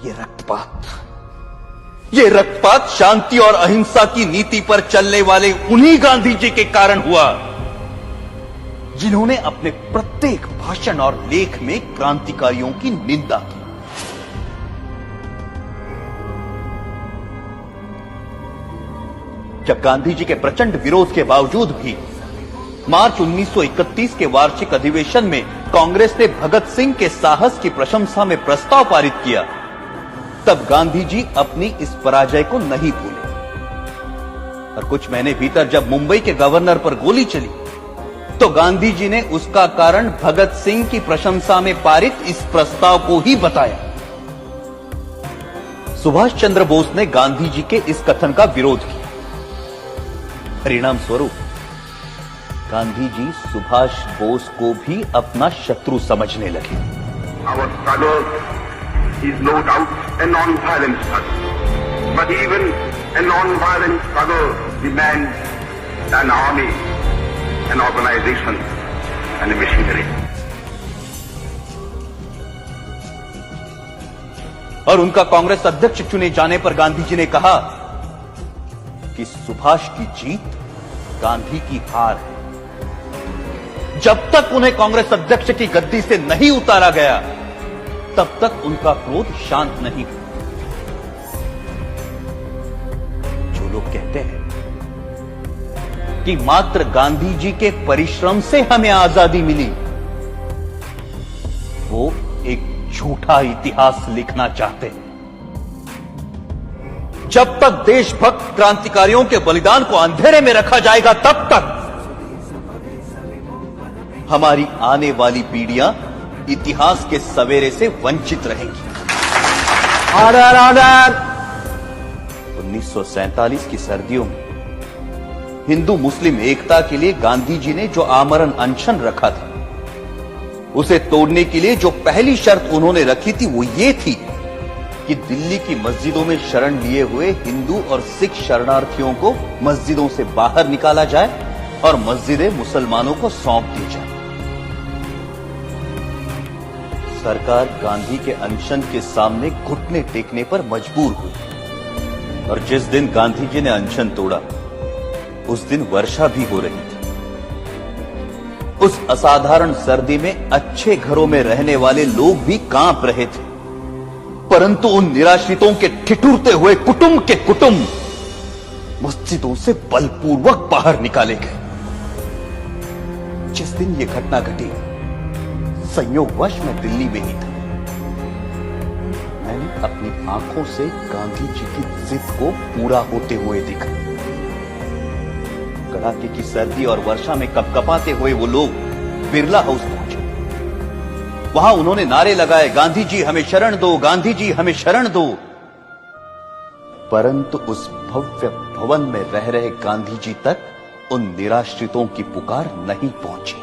ये रक्तपात शांति और अहिंसा की नीति पर चलने वाले उन्हीं गांधी जी के कारण हुआ जिन्होंने अपने प्रत्येक भाषण और लेख में क्रांतिकारियों की निंदा की। जब गांधी जी के प्रचंड विरोध के बावजूद भी मार्च 1931 के वार्षिक अधिवेशन में कांग्रेस ने भगत सिंह के साहस की प्रशंसा में प्रस्ताव पारित किया, तब गांधी जी अपनी इस पराजय को नहीं भूले और कुछ महीने भीतर जब मुंबई के गवर्नर पर गोली चली तो गांधी जी ने उसका कारण भगत सिंह की प्रशंसा में पारित इस प्रस्ताव को ही बताया। सुभाष चंद्र बोस ने गांधी जी के इस कथन का विरोध किया। परिणाम स्वरूप गांधी जी सुभाष बोस को भी अपना शत्रु समझने लगे। Our struggle is no doubt a non-violent struggle, but even a non-violent struggle demands an army, an organization, and a machinery. और उनका कांग्रेस अध्यक्ष चुने जाने पर गांधी जी ने कहा कि सुभाष की जीत गांधी की हार है। जब तक उन्हें कांग्रेस अध्यक्ष की गद्दी से नहीं उतारा गया तब तक उनका क्रोध शांत नहीं हुआ। जो लोग कहते हैं कि मात्र गांधी जी के परिश्रम से हमें आजादी मिली, वो एक झूठा इतिहास लिखना चाहते हैं। जब तक देशभक्त क्रांतिकारियों के बलिदान को अंधेरे में रखा जाएगा तब तक हमारी आने वाली पीढ़ियां इतिहास के सवेरे से वंचित रहेंगी। Order order. 1947 की सर्दियों में हिंदू मुस्लिम एकता के लिए गांधी जी ने जो आमरण अनशन रखा था, उसे तोड़ने के लिए जो पहली शर्त उन्होंने रखी थी वो ये थी कि दिल्ली की मस्जिदों में शरण लिए हुए हिंदू और सिख शरणार्थियों को मस्जिदों से बाहर निकाला जाए और मस्जिदें मुसलमानों को सौंप दी जाए। सरकार गांधी के अनशन के सामने घुटने टेकने पर मजबूर हुई और जिस दिन गांधी जी ने अनशन तोड़ा उस दिन वर्षा भी हो रही थी। उस असाधारण सर्दी में अच्छे घरों में रहने वाले लोग भी कांप रहे थे, परंतु उन निराश्रितों के ठिठुरते हुए कुटुंब के कुटुंब मस्जिदों से बलपूर्वक बाहर निकाले गए। जिस दिन यह घटना घटी संयोगवश मैं दिल्ली में ही था। मैंने अपनी आंखों से गांधी जी की जिद को पूरा होते हुए देखा। कड़ाके की सर्दी और वर्षा में कपकपाते हुए वो लोग बिरला हाउस पहुंचे। वहां उन्होंने नारे लगाए, गांधी जी हमें शरण दो, गांधी जी हमें शरण दो। परंतु उस भव्य भवन में रह रहे गांधी जी तक उन निराश्रितों की पुकार नहीं पहुंची।